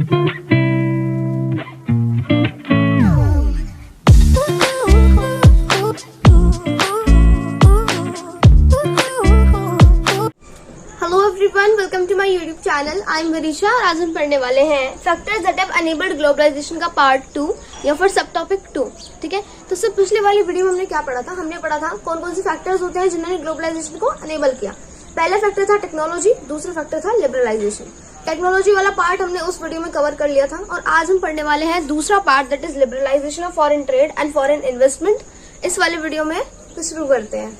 Welcome to my YouTube channel. I am Varisha और आज हम पढ़ने वाले हैं factors that have enabled globalisation का पार्ट 2 या फिर सब टॉपिक 2। ठीक है, तो सब पिछले वाली वीडियो में हमने क्या पढ़ा था? हमने पढ़ा था कौन कौन से फैक्टर्स होते हैं जिन्होंने ग्लोबलाइजेशन को अनेबल किया। पहला फैक्टर था टेक्नोलॉजी, दूसरा फैक्टर था लिबरलाइजेशन। टेक्नोलॉजी वाला पार्ट हमने उस वीडियो में कवर कर लिया था और आज हम पढ़ने वाले हैं दूसरा part that is liberalisation of foreign trade and foreign investment. इस वाले वीडियो में शुरू करते हैं।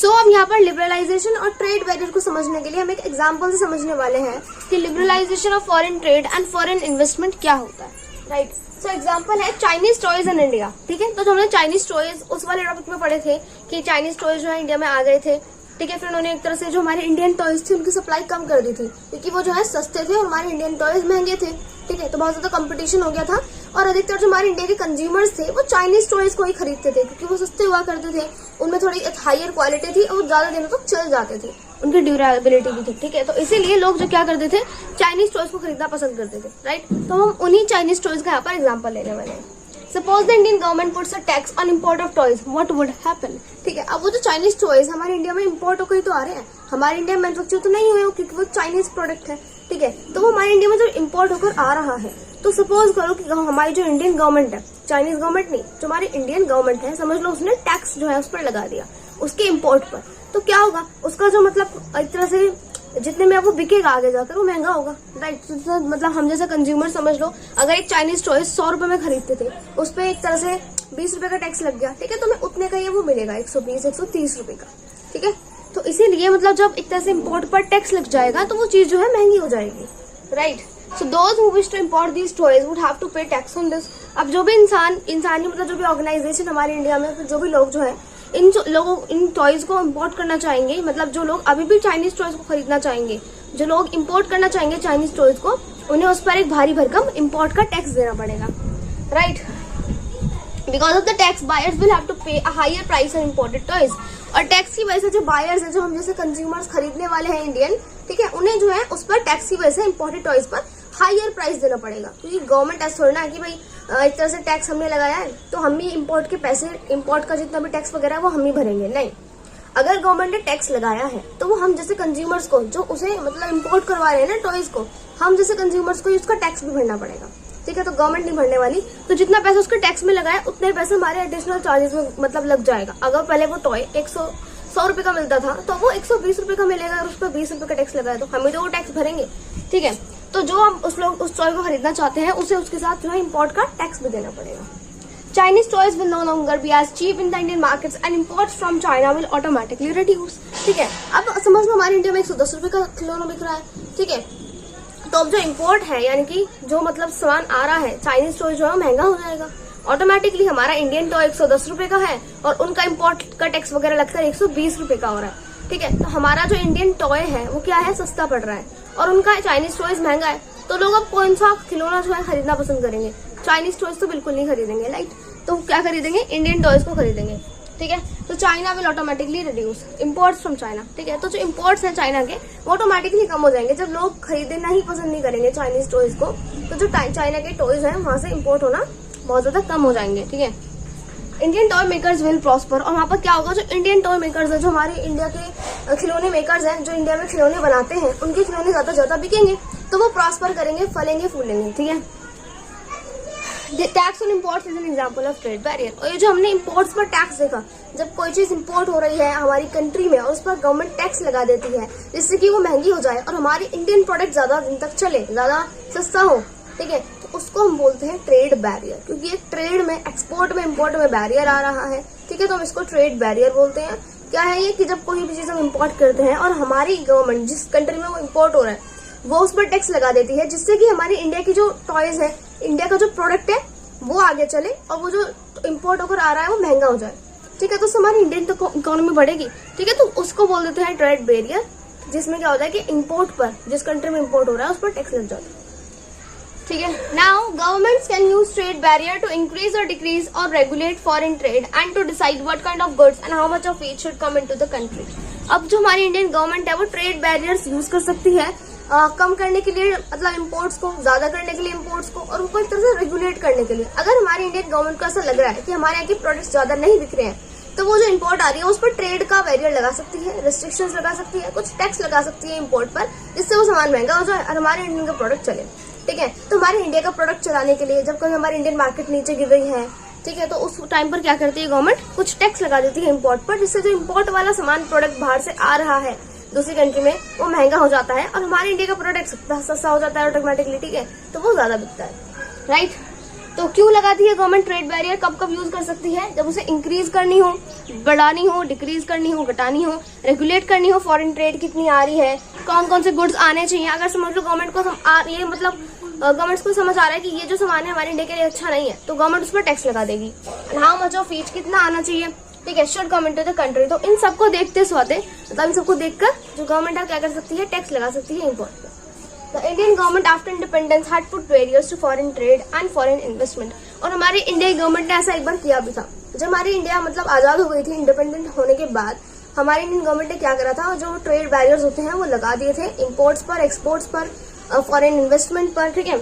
अब यहाँ पर लिबरलाइजेशन और ट्रेड बैरियर को समझने के लिए हम एक एग्जांपल से समझने वाले हैं कि liberalisation of foreign trade and foreign investment क्या होता है। राइट, सो एग्जांपल है चाइनीज टॉयज इन इंडिया। ठीक है, तो हमने चाइनीज टॉयज उस वाले टॉपिक में पढ़े थे कि चाइनीज टॉयज जो है इंडिया में आ गए थे। ठीक है, फिर उन्होंने एक तरह से जो हमारे इंडियन टॉयज थे उनकी सप्लाई कम कर दी थी क्योंकि वो जो है सस्ते थे और हमारे इंडियन टॉयज महंगे थे। ठीक है, तो बहुत ज्यादा कंपटीशन हो गया था और अधिकतर जो हमारे इंडिया के कंज्यूमर्स थे वो चाइनीज टॉयज को ही खरीदते थे क्योंकि वो सस्ते हुआ करते थे, उनमें थोड़ी हायर क्वालिटी थी और ज्यादा दिनों तक चल जाते थे, उनकी ड्यूरेबिलिटी भी थी। ठीक है, तो इसीलिए लोग जो क्या करते थे चाइनीज टॉयज को खरीदना पसंद करते थे। राइट, तो हम उन्हीं चाइनीज टॉयज का यहाँ पर एग्जाम्पल लेने वाले हैं। Suppose the Indian government puts a tax on import of toys, what would happen? ठीक है, अब वो जो चाइनीज टॉयज हमारे इंडिया में इम्पोर्ट होकर ही तो आ रहे हैं, हमारे इंडिया में मैन्युफैक्चर तो नहीं हुए हो क्योंकि वो चाइनीज प्रोडक्ट है। ठीक है, तो वो हमारे इंडिया में जब इम्पोर्ट होकर आ रहा है तो सपोज करो कि हमारी जो इंडियन गवर्नमेंट है, चाइनीज गवर्नमेंट नहीं, जो हमारी इंडियन गवर्नमेंट है, समझ लो उसने टैक्स जो है उस पर लगा दिया उसके इम्पोर्ट पर, तो क्या होगा उसका जो मतलब एक तरह से जितने में वो बिकेगा आगे जाकर वो महंगा होगा। राइट, तो मतलब हम जैसे कंज्यूमर समझ लो अगर एक चाइनीज टॉय 100 रुपए में खरीदते थे, उस पर एक तरह से 20 रुपए का टैक्स लग गया। ठीक है, तो हमें उतने का ये वो मिलेगा 120-130 रुपए का। ठीक है, तो इसीलिए मतलब जब एक तरह से इम्पोर्ट पर टैक्स लग जाएगा तो वो चीज जो है महंगी हो जाएगी। Right, so those who wish to import these toys would have to pay tax on this. अब जो भी इंसानी मतलब जो भी ऑर्गेनाइजेशन हमारे इंडिया में, फिर जो भी लोग जो है इन टॉयज को इम्पोर्ट करना चाहेंगे, मतलब जो लोग अभी भी चाइनीज टॉयज को खरीदना चाहेंगे, जो लोग इम्पोर्ट करना चाहेंगे चाइनीज टॉयज को, उन्हें उस पर एक भारी भरकम इम्पोर्ट का टैक्स देना पड़ेगा। Right, because of the tax buyers will have to pay a higher price on imported toys. और टैक्स की वजह से जो बायर्स है, जो हम जैसे कंज्यूमर्स खरीदने वाले हैं इंडियन, ठीक है, उन्हें जो है उस पर टैक्स की वजह से इम्पोर्टेड टॉयज पर हायर प्राइस देना पड़ेगा क्योंकि गवर्नमेंट ऐसा थोड़ा है कि भाई एक तरह से टैक्स हमने लगाया है तो हम ही इम्पोर्ट के पैसे, इम्पोर्ट का जितना भी टैक्स वगैरह है वो हम ही भरेंगे। नहीं, अगर गवर्नमेंट ने टैक्स लगाया है तो वो हम जैसे कंज्यूमर्स को, जो उसे मतलब इम्पोर्ट करवा रहे हैं ना टॉयज को, हम जैसे कंज्यूमर्स को उसका टैक्स भी भरना पड़ेगा। ठीक है, तो गवर्नमेंट नहीं भरने वाली, तो जितना पैसा उसके टैक्स में लगाया उतने पैसे हमारे एडिशनल चार्जेस में मतलब लग जाएगा। अगर पहले वो टॉय 100 रुपए का मिलता था तो वो 120 रुपए का मिलेगा और उस पर 20 रुपए का टैक्स लगाया तो हमें तो वो टैक्स भरेंगे। ठीक है, तो जो हम उस टॉय को खरीदना चाहते हैं उसे उसके साथ जो है इम्पोर्ट का टैक्स भी देना पड़ेगा। Chinese toys will no longer be as cheap in the Indian markets and imports from China will automatically reduce। ठीक है, अब समझ लो हमारे इंडिया में 110 रुपए का खिलौना बिक रहा है। ठीक है, तो अब जो इम्पोर्ट है यानी कि जो मतलब सामान आ रहा है चाइनीज टॉय जो है महंगा हो जाएगा ऑटोमेटिकली। हमारा इंडियन टॉय 110 रुपए का है और उनका इम्पोर्ट का टैक्स वगैरह लगता है 120 रुपए का हो रहा है। ठीक है, तो हमारा जो इंडियन टॉय है वो क्या है, सस्ता पड़ रहा है और उनका चाइनीज टॉयज महंगा है, तो लोग अब कौन सा खिलौना जो है खरीदना पसंद करेंगे? चाइनीज टॉयज तो बिल्कुल नहीं खरीदेंगे। राइट, तो क्या खरीदेंगे? इंडियन टॉयज को खरीदेंगे। ठीक है, तो China will automatically reduce imports from China. ठीक है, तो जो इम्पोर्ट्स हैं चाइना के वो ऑटोमेटिकली कम हो जाएंगे जब लोग खरीदना ही पसंद नहीं करेंगे चाइनीज टॉयज को, तो जो चाइना के टॉयज हैं वहां से इम्पोर्ट होना बहुत ज्यादा कम हो जाएंगे। ठीक है, Indian toy makers will prosper, और वहाँ पर क्या होगा, जो इंडियन टॉय मेकर्स है, जो हमारे इंडिया के खिलौने मेकर्स हैं, जो इंडिया में खिलौने बनाते हैं, उनके खिलौने ज्यादा बिकेंगे तो वो प्रॉस्पर करेंगे, फलेंगे फूलेंगे। ठीक है, tax on imports is an example of trade barrier. और ये जो हमने इम्पोर्ट्स पर टैक्स देखा, जब कोई चीज इम्पोर्ट हो रही है हमारी कंट्री में और उस पर गवर्नमेंट टैक्स लगा देती है जिससे कि वो महंगी हो जाए और हमारी इंडियन प्रोडक्ट ज्यादा दिन तक चले, ज्यादा सस्ता हो। ठीक है, तो उसको हम बोलते हैं ट्रेड बैरियर, क्योंकि एक ट्रेड में, एक्सपोर्ट में, इम्पोर्ट में बैरियर आ रहा है। ठीक है, तो हम इसको ट्रेड बैरियर बोलते हैं। क्या है ये कि जब कोई भी चीज हम इम्पोर्ट करते हैं और हमारी गवर्नमेंट जिस कंट्री में वो इम्पोर्ट हो रहा है वो उस पर टैक्स लगा देती है जिससे कि हमारी इंडिया की जो टॉयज है, इंडिया का जो प्रोडक्ट है वो आगे चले और वो जो इम्पोर्ट होकर आ रहा है वो महंगा हो जाए। ठीक है, तो हमारी इंडियन इकोनॉमी बढ़ेगी। ठीक है, तो उसको बोल देते हैं ट्रेड बैरियर, जिसमें क्या होता है कि इम्पोर्ट पर, जिस कंट्री में इम्पोर्ट हो रहा है उस पर टैक्स लग जाता है। ठीक है, now governments can use trade barrier to increase और डिक्रीज और regulate foreign trade and to decide what kind of goods and how much of each should come into the country. अब जो हमारी इंडियन गवर्नमेंट है वो trade barriers use कर सकती है कम करने के लिए मतलब इम्पोर्ट्स को, ज्यादा करने के लिए इम्पोर्ट्स को, और उनको एक तरह से रेगुलेट करने के लिए। अगर हमारी इंडियन गवर्नमेंट को ऐसा लग रहा है कि हमारे यहाँ के प्रोडक्ट्स ज्यादा नहीं बिक रहे हैं, तो वो जो इम्पोर्ट आ रही है उस पर ट्रेड का बैरियर लगा सकती है, रिस्ट्रिक्शंस लगा सकती है, कुछ टैक्स लगा सकती है इम्पोर्ट पर, जिससे वो सामान महंगा हो जाए और हमारे इंडियन का प्रोडक्ट चले। ठीक है, तो हमारे इंडिया का प्रोडक्ट चलाने के लिए जब कभी हमारी इंडियन मार्केट नीचे गिर रही है, ठीक है, तो उस टाइम पर क्या करती है गवर्नमेंट, कुछ टैक्स लगा देती है इम्पोर्ट पर, जिससे जो इम्पोर्ट वाला सामान प्रोडक्ट बाहर से आ रहा है दूसरी कंट्री में, वो महंगा हो जाता है और हमारे इंडिया का प्रोडक्ट सस्ता हो जाता है ऑटोमेटिकली। ठीक है, तो वो ज्यादा बिकता है। राइट, तो क्यों लगाती है गवर्नमेंट ट्रेड बैरियर, कब कब यूज कर सकती है, जब उसे इंक्रीज करनी हो, बढ़ानी हो, डिक्रीज करनी हो, घटानी हो, रेगुलेट करनी हो, फॉरेन ट्रेड कितनी आ रही है, कौन कौन से गुड्स आने चाहिए। अगर समझ लो गवर्नमेंट को ये मतलब गवर्नमेंट को समझ आ रहा है कि ये जो सामान है हमारे इंडिया के लिए अच्छा नहीं है, तो गवर्नमेंट उस पर टैक्स लगा देगी। हाउ मच ऑफ ईच, कितना आना चाहिए, ठीक है, should government to the country. तो इन सबको देखते स्वाते, मतलब इन सबको देखकर जो गवर्नमेंट है क्या कर सकती है, टैक्स लगा सकती है इम्पोर्ट पर। The Indian government after independence had put barriers to foreign trade and foreign investment। और हमारी इंडिया गवर्नमेंट ने ऐसा एक बार किया भी था। जब हमारी इंडिया मतलब आजाद हो गई थी इंडिपेंडेंट होने के बाद, हमारी इंडियन गवर्नमेंट ने क्या करा था, जो ट्रेड बैरियर्स होते हैं वो लगा दिए थे इम्पोर्ट्स पर, एक्सपोर्ट्स पर, फॉरेन इन्वेस्टमेंट पर, ठीक है,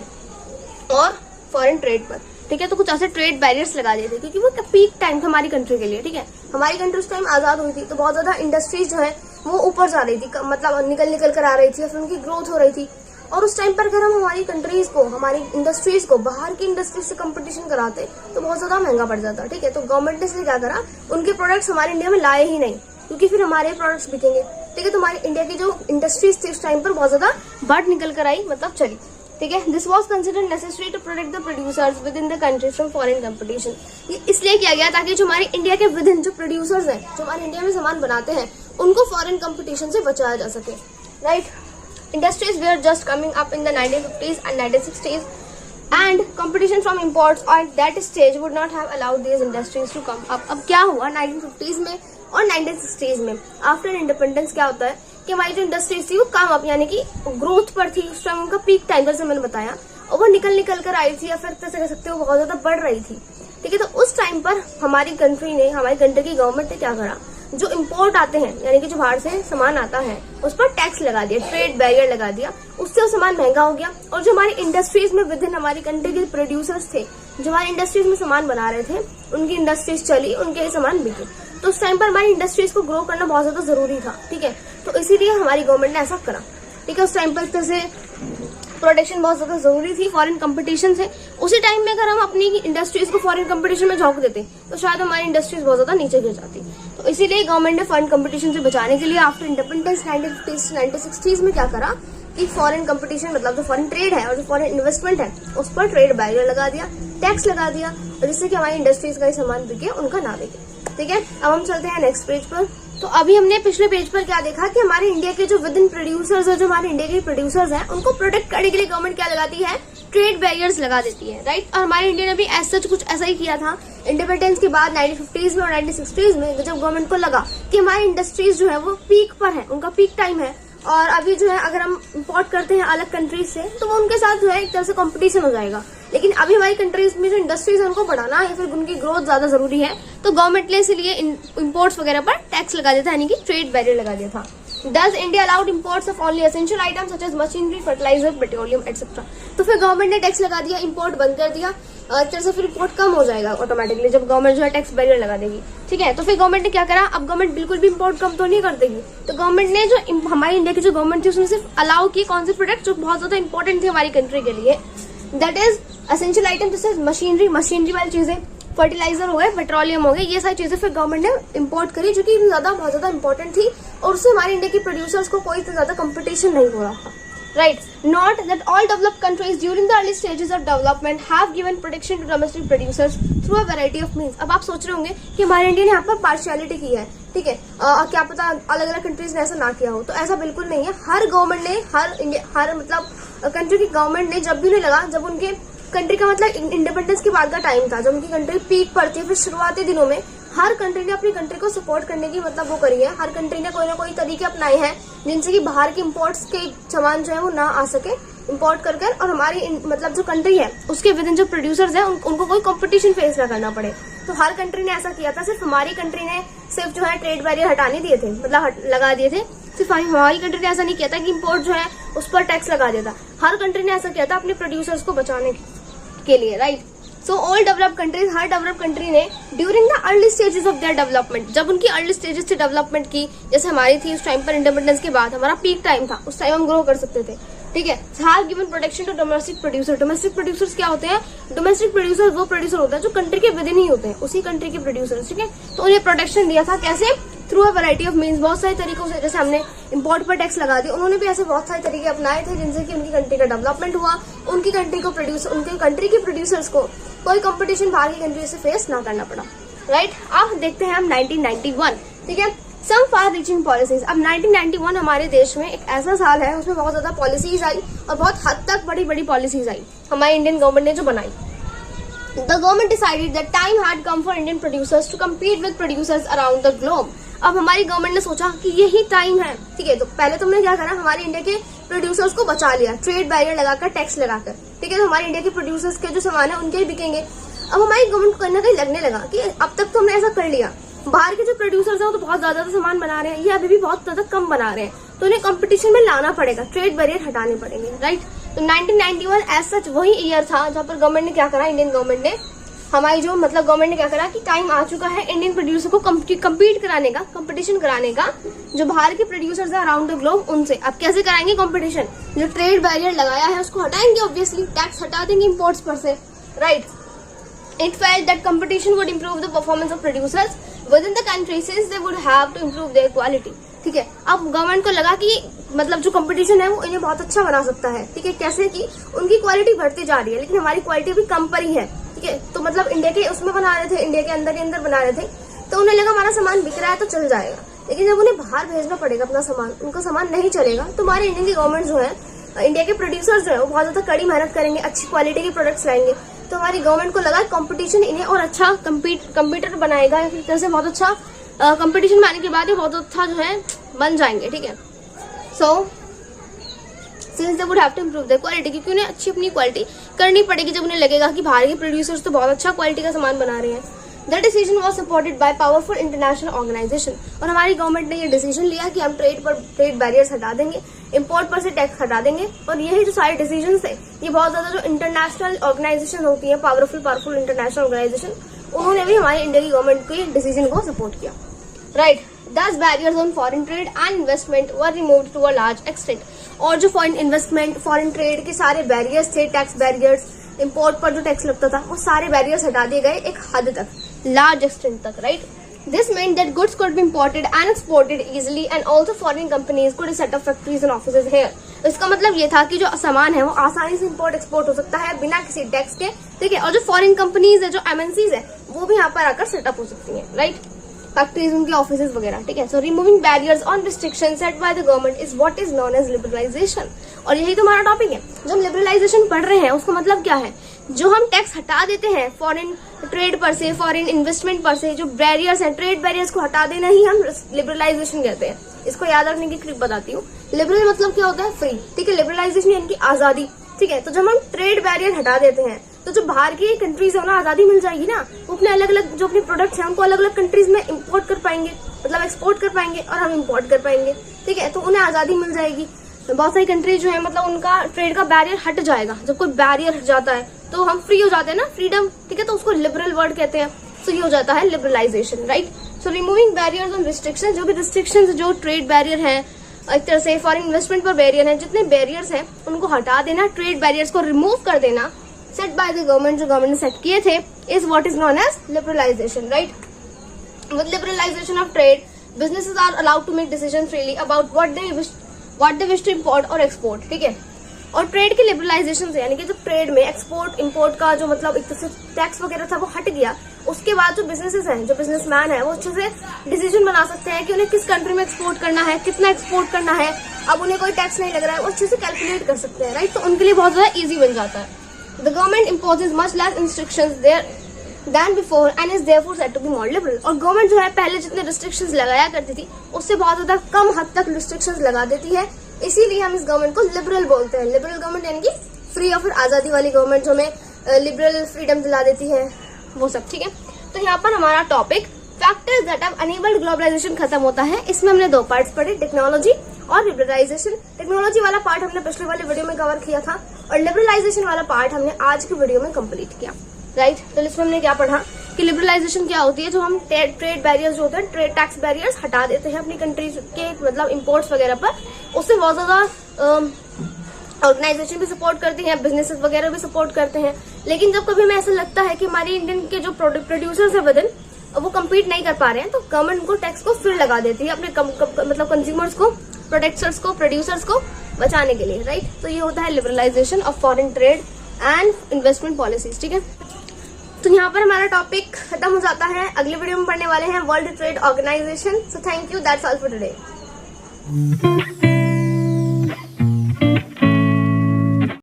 और फॉरेन ट्रेड पर। ठीक है, तो कुछ ऐसे ट्रेड बैरियर्स लगा दिए थे क्योंकि वो पीक टाइम था हमारी कंट्री के लिए। ठीक है, हमारी कंट्री उस टाइम आजाद हुई थी, तो बहुत ज्यादा इंडस्ट्रीज जो है वो ऊपर जा रही थी, मतलब निकल कर आ रही थी, फिर उनकी ग्रोथ हो रही थी। और उस टाइम पर अगर हम हमारी कंट्रीज को, हमारी इंडस्ट्रीज को बाहर की इंडस्ट्रीज से कंपटीशन कराते तो बहुत ज्यादा महंगा पड़ जाता। ठीक है, तो गवर्नमेंट ने इसलिए क्या करा, उनके प्रोडक्ट्स हमारे इंडिया में लाए ही नहीं, क्योंकि फिर हमारे प्रोडक्ट्स बिकेंगे। ठीक है, तो हमारी इंडिया की जो इंडस्ट्रीज थी उस टाइम पर बहुत ज्यादा बढ़ निकल कर आई, मतलब चली। ठीक है, this was considered necessary to protect the producers within the country from foreign competition. ये इसलिए किया गया ताकि जो हमारे इंडिया के विद इन जो प्रोड्यूसर्स हैं, जो हमारे इंडिया में सामान बनाते हैं, उनको फॉरेन कंपटीशन से बचाया जा सके। Right, industries were just coming up in the 1950s and 1960s and competition from imports at that stage would not have allowed these industries to come up। अब क्या हुआ 1950s में और 1960s में आफ्टर इंडिपेंडेंस क्या होता है कि हमारी जो इंडस्ट्रीज थी वो कम अप यानी कि ग्रोथ पर थी, उस टाइम उनका पीक टाइम जैसे मैंने बताया, और वो निकल कर आई थी, या फिर कैसे कह सकते हो बहुत ज्यादा बढ़ रही थी। ठीक है, तो उस टाइम पर हमारी कंट्री ने, हमारी कंट्री की गवर्नमेंट ने क्या करा, जो इम्पोर्ट आते हैं यानी कि जो बाहर से सामान आता है उस पर टैक्स लगा दिया, ट्रेड बैरियर लगा दिया, उससे वो सामान महंगा हो गया। और जो हमारी इंडस्ट्रीज में विद इन हमारी कंट्री के प्रोड्यूसर्स थे, जो हमारी इंडस्ट्रीज में सामान बना रहे थे, उनकी इंडस्ट्रीज चली, उनके सामान बिके। तो उस टाइम पर हमारी इंडस्ट्रीज को ग्रो करना बहुत ज्यादा जरूरी था। ठीक है, तो इसीलिए हमारी गवर्नमेंट ने ऐसा करा। ठीक है, उस टाइम पर जैसे प्रोटेक्शन बहुत ज्यादा जरूरी थी फॉरेन कंपटीशन से। उसी टाइम में अगर हम अपनी इंडस्ट्रीज को फॉरेन कंपटीशन में झोंक देते तो शायद हमारी इंडस्ट्रीज बहुत ज्यादा नीचे गिर जाती। तो इसीलिए गवर्नमेंट ने फॉरेन कंपटीशन से बचाने के लिए आफ्टर इंडिपेंडेंस 1950s 1960s में क्या करा कि फॉरेन कंपटीशन मतलब जो फॉरेन ट्रेड है और जो फॉरेन इन्वेस्टमेंट है उस पर ट्रेड बैरियर लगा दिया, टैक्स लगा दिया, जिससे कि हमारी इंडस्ट्रीज का ही सामान बिके, उनका ना बिके। ठीक है, अब हम चलते हैं नेक्स्ट पेज पर। तो अभी हमने पिछले पेज पर क्या देखा कि हमारे इंडिया के जो विद इन प्रोड्यूसर्स है, जो हमारे इंडिया के प्रोड्यूसर्स हैं, उनको प्रोटेक्ट करने के लिए गवर्नमेंट क्या लगाती है, ट्रेड बैरियर्स लगा देती है। राइट, और हमारे इंडिया ने भी ऐसा कुछ ऐसा ही किया था इंडिपेंडेंस के बाद 1950s में और 1960s में, जब गवर्नमेंट को लगा कि हमारी इंडस्ट्रीज जो है वो पीक पर है, उनका पीक टाइम है, और अभी जो है अगर हम इम्पोर्ट करते हैं अलग कंट्रीज से तो वो उनके साथ जो है एक तरह से कंपटीशन हो जाएगा। लेकिन अभी हमारी कंट्रीज में जो इंडस्ट्रीज है उनको बढ़ाना या फिर उनकी ग्रोथ ज्यादा जरूरी है, तो गवर्नमेंट ने इसलिए इम्पोर्ट्स वगैरह पर टैक्स लगा दिया था, यानी कि ट्रेड बैरियर लगा दिया था। Does India allowed imports of only essential items such as machinery, fertilizer, petroleum, etc. तो फिर गवर्नमेंट ने टैक्स लगा दिया, इम्पोर्ट बंद कर दिया, एक तरह से फिर इम्पोर्ट कम हो जाएगा ऑटोमेटिकली जब गवर्नमेंट जो है टैक्स बैरियर लगा देगी। ठीक है, तो फिर गवर्नमेंट ने क्या करा, अब गवर्नमेंट बिल्कुल भी इम्पोर्ट कम तो नहीं कर देगी, तो गवर्नमेंट ने जो हमारी इंडिया की जो गवर्नमेंट थी उसने सिर्फ अलाउ की कौन से प्रोडक्ट जो बहुत ज्यादा इंपॉर्टेंट थे हमारी कंट्री के लिए, दैट इज एसेंशियल आइटम जैसे मशीनरी वाली चीजें, फर्टिलाइजर हो गए, पेट्रोलियम हो गए, ये सारी चीजें फिर गवर्नमेंट ने इम्पोर्ट करी जो कि बहुत ज्यादा इंपॉर्टेंट थी, और उससे हमारे इंडिया के प्रोड्यूसर्स को कोई ज्यादा कंपटीशन नहीं हो रहा था। Right, not that all developed countries during the early stages of development have given protection to domestic producers through a variety of means. अब आप सोच रहे होंगे कि हमारे इंडिया ने यहाँ पर पार्शियलिटी की है। ठीक है, क्या पता अलग अलग कंट्रीज ने ऐसा ना किया हो, तो ऐसा बिल्कुल नहीं है। हर गवर्नमेंट ने हर मतलब कंट्री की गवर्नमेंट ने जब भी उन्हें लगा, जब उनके कंट्री का मतलब इंडिपेंडेंस के बाद का टाइम था, जब उनकी कंट्री पीक पर थी, फिर शुरुआती दिनों में हर कंट्री ने अपनी कंट्री को सपोर्ट करने की मतलब वो करी है। हर कंट्री ने कोई ना कोई तरीके अपनाए हैं जिनसे कि बाहर के इम्पोर्ट्स के सामान जो है वो ना आ सके इम्पोर्ट कर, और हमारी मतलब जो कंट्री है उसके विद इन जो प्रोड्यूसर्स हैं उनको कोई कंपटीशन फेस ना करना पड़े। तो हर कंट्री ने ऐसा किया था। सिर्फ हमारी कंट्री ने सिर्फ जो है ट्रेड बैरियर हटाने दिए थे, मतलब लगा दिए थे, सिर्फ हमारी कंट्री ने ऐसा नहीं किया था कि इम्पोर्ट जो है उस पर टैक्स लगा दिया था, हर कंट्री ने ऐसा किया था अपने प्रोड्यूसर्स को बचाने के लिए, right. So all developed countries, हर डेवलप कंट्री ने during the early stages of their development, जब उनकी अर्ली स्टेजेस से डेवलपमेंट की, जैसे हमारी थी उस टाइम पर इंडिपेंडेंस के बाद हमारा पीक टाइम था, उस टाइम हम ग्रो कर सकते थे, ठीक है। Have given protection to domestic producer. Domestic producers क्या होते हैं? डोमेस्टिक प्रोड्यूसर वो प्रोड्यूसर होता है जो कंट्री के विद इन ही होते हैं, उसी कंट्री के प्रोड्यूसर्स, ठीक है। तो उन्हें प्रोटेक्शन दिया था, कैसे? Through a variety of means, बहुत सारे तरीकों से। जैसे हमने इंपोर्ट पर टैक्स लगा दिया, उन्होंने भी ऐसे बहुत सारे तरीके अपनाए थे जिनसे कि उनकी कंट्री का डेवलपमेंट हुआ, उनकी कंट्री को उनके कंट्री के प्रोड्यूसर्स को कोई कंपटीशन बाहर की कंट्री से फेस ना करना पड़ा, राइट। अब देखते हैं हम 1991, ठीक है। सम फार रीचिंग पॉलिसीज। अब 1991 हमारे देश में एक ऐसा साल है उसमें बहुत ज्यादा पॉलिसीज आई और बहुत हद तक बड़ी बड़ी पॉलिसीज आई हमारी इंडियन गवर्नमेंट ने जो बनाई। The government decided that time had come for Indian producers to compete with producers around the globe. अब हमारी गवर्नमेंट ने सोचा कि यही टाइम है, ठीक है। तो पहले तुमने क्या करा, हमारे इंडिया के प्रोड्यूसर्स को बचा लिया, ट्रेड बैरियर लगाकर, टैक्स लगाकर, ठीक है। तो हमारे इंडिया के प्रोड्यूसर्स के जो सामान है उनके ही बिकेंगे। अब हमारी गवर्नमेंट को कहीं ना कहीं लगने लगा कि अब तक तो हमने ऐसा कर लिया, बाहर के जो प्रोड्यूसर्स हैं वो तो बहुत ज्यादा सामान बना रहे हैं, ये अभी भी बहुत ज्यादा कम बना रहे हैं, तो उन्हें कंपटीशन में लाना पड़ेगा, ट्रेड बैरियर हटाने पड़ेंगे, राइट। तो 1991 एज सच वही ईयर था जहाँ पर गवर्नमेंट ने क्या करा, इंडियन गवर्नमेंट ने, हमारी जो मतलब गवर्नमेंट ने क्या करा कि टाइम आ चुका है इंडियन प्रोड्यूसर को कम्पीट कराने का, कंपटीशन कराने का, जो बाहर के प्रोड्यूसर्स हैं अराउंड द ग्लोब उनसे। अब कैसे कराएंगे कंपटीशन? जो ट्रेड बैरियर लगाया है उसको हटाएंगे, ऑब्वियसली टैक्स हटा देंगे इम्पोर्ट्स पर से, right. It felt that competition would improve the performance of producers within the country since they would have to improve their quality. ठीक है। अब गवर्नमेंट को लगा कि मतलब जो कंपटीशन है वो इन्हें बहुत अच्छा बना सकता है, ठीक है। कैसे कि उनकी क्वालिटी बढ़ती जा रही है लेकिन हमारी क्वालिटी अभी कम पर ही है, ठीक है। तो मतलब इंडिया के उसमें बना रहे थे, इंडिया के अंदर बना रहे थे, तो उन्हें लगा हमारा सामान बिक रहा है तो चल जाएगा, लेकिन जब उन्हें बाहर भेजना पड़ेगा अपना सामान, उनका सामान नहीं चलेगा, तो हमारे इंडियन की गवर्नमेंट जो है, इंडिया के प्रोड्यूसर्स जो है वो बहुत ज्यादा कड़ी मेहनत करेंगे, अच्छी क्वालिटी के प्रोडक्ट्स लाएंगे, तो हमारी गवर्नमेंट को लगा कंपटीशन इन्हें और अच्छा कंप्यूटर बनाएगा, या फिर जैसे बहुत अच्छा कंपटीशन बनाने के बाद ये बहुत अच्छा जो है बन जाएंगे, ठीक है। So since they would have to improve their quality, क्योंकि उन्हें अच्छी अपनी क्वालिटी करनी पड़ेगी जब उन्हें लगेगा कि बाहर के प्रोड्यूसर्स तो बहुत अच्छा क्वालिटी का सामान बना रहे हैं। The decision was supported by powerful international organisation, और हमारी गवर्नमेंट ने ये डिसीजन लिया कि हम ट्रेड बैरियर्स हटा देंगे, इम्पोर्ट पर से टैक्स हटा देंगे, और यही जो सारे डिसीजन थे ये बहुत ज्यादा जो इंटरनेशनल ऑर्गेनाइजेशन होती है, पावरफुल इंटरनेशनल ऑर्गेनाइजेशन, उन्होंने भी हमारी इंडिया की गवर्नमेंट के डिसीजन को सपोर्ट किया, right. Thus barriers on foreign trade and investment were removed to a large extent. और जो फॉरेन इन्वेस्टमेंट, फॉरेन ट्रेड के सारे बैरियर्स थे, टैक्स बैरियर्स, इम्पोर्ट पर जो टैक्स लगता था, वो सारे बैरियर्स हटा दिए गए एक हद तक, लार्ज एक्सटेंट तक, right. This meant that goods could be imported and exported easily, and also foreign companies could set up factories and offices here. इसका मतलब ये था कि जो सामान है वो आसानी से इम्पोर्ट एक्सपोर्ट हो सकता है बिना किसी टैक्स के, ठीक है। और जो फॉरेन कंपनीज है, जो MNCs है, वो भी यहाँ पर आकर सेटअप हो सकती है, राइट। फैक्ट्रीज, उनके ऑफिसेज वगैरह, ठीक है। So removing barriers on restriction set by the government is what is known as liberalisation. और यही तो हमारा टॉपिक है। जब हम लिबरलाइजेशन पढ़ रहे हैं उसका मतलब क्या है, जो हम टैक्स हटा देते हैं फॉरेन ट्रेड पर से, फॉरेन इन्वेस्टमेंट पर से, जो बैरियर्स हैं, ट्रेड बैरियर्स को हटा देना ही हम लिबरलाइजेशन कहते हैं। इसको याद रखने की ट्रिक बताती हूँ। लिबरल मतलब क्या होता है? फ्री, ठीक है। लिबरलाइजेशन यानी कि आजादी, ठीक है। तो जब हम ट्रेड बैरियर हटा देते हैं तो जो बाहर की कंट्रीज है उन्हें आजादी मिल जाएगी ना, वो अपने अलग अलग जो अपने प्रोडक्ट्स हैं उनको अलग अलग कंट्रीज में इंपोर्ट कर पाएंगे, मतलब एक्सपोर्ट कर पाएंगे, और हम इंपोर्ट कर पाएंगे, ठीक है। तो उन्हें आजादी मिल जाएगी। तो बहुत सारी कंट्रीज जो है मतलब उनका ट्रेड का बैरियर हट जाएगा। जब कोई बैरियर हट जाता है तो हम फ्री हो जाते हैं ना, फ्रीडम, ठीक है। तो उसको लिबरल वर्ड कहते हैं। सो ये हो जाता है liberalisation, right. So removing barriers on restriction, जो भी रिस्ट्रिक्शन, जो ट्रेड बैरियर है, एक तरह से फॉरेन इन्वेस्टमेंट पर बैरियर है, जितने बैरियर्स हैं उनको हटा देना, ट्रेड बैरियर्स को रिमूव कर देना, सेट बाय द गवर्नमेंट, जो गवर्नमेंट ने सेट किए थे, is what is known as liberalisation, right. With liberalisation of trade, businesses are allowed to make decisions freely about what they wish to import or export, ठीक है। और trade के liberalisation से, यानी कि जब ट्रेड में एक्सपोर्ट इम्पोर्ट का जो मतलब एक तरह से टैक्स वगैरह था वो हट गया, उसके बाद जो बिजनेसेस हैं, जो बिजनेसमैन है, वो अच्छे से डिसीजन बना सकते हैं कि उन्हें किस कंट्री में एक्सपोर्ट करना है, कितना एक्सपोर्ट करना है। अब उन्हें कोई टैक्स नहीं लग रहा है, वो अच्छे से कैलकुलेट कर सकते हैं, राइट। तो उनके लिए बहुत ज्यादा ईजी बन जाता है। The government imposes much less restrictions there than before and is therefore said to be more liberal. और गवर्नमेंट जो है पहले जितने रिस्ट्रिक्शंस लगाया करती थी उससे बहुत ज्यादा कम हद तक रिस्ट्रिक्शंस लगा देती है, इसीलिए हम इस गवर्नमेंट को लिबरल बोलते हैं। लिबरल गवर्नमेंट यानी कि फ्री और फिर आजादी वाली गवर्नमेंट, जो हमें लिबरल फ्रीडम दिला देती है, वो सब, ठीक है। तो यहाँ पर हमारा topic factors that have enabled globalisation खत्म होता है। इसमें हमने 2 पार्ट्स पढ़े, टेक्नोलॉजी और लिबरलाइजेशन। टेक्नोलॉजी वाला पार्ट हमने पिछले वाले वीडियो में कवर किया था और लिबरलाइजेशन वाला पार्ट हमने आज की वीडियो में कंप्लीट किया, राइट। तो इसमें हमने क्या पढ़ा कि लिबरलाइजेशन क्या होती है, जो हम ट्रेड बैरियर्स जो होते हैं, ट्रेड टैक्स बैरियर्स हटा देते हैं अपनी कंट्रीज के मतलब इम्पोर्ट्स वगैरह पर। उससे बहुत ज्यादा ऑर्गेनाइजेशन भी सपोर्ट करती हैं, बिजनेसेस वगैरह भी सपोर्ट करते हैं। लेकिन जब कभी हमें ऐसा लगता है कि हमारी इंडियन के जो प्रोड्यूसर्स है विदिन वो कम्पीट नहीं कर पा रहे हैं, तो गवर्नमेंट उनको टैक्स को फिर लगा देती है अपने मतलब कंज्यूमर्स को, प्रोडक्टर्स को, प्रोड्यूसर्स को बचाने के लिए, राइट। तो ये होता है liberalisation of foreign trade and investment policies, ठीक है। तो यहाँ पर हमारा टॉपिक खत्म हो जाता है। अगले वीडियो में पढ़ने वाले हैं world trade organisation. So thank you, that's all for today.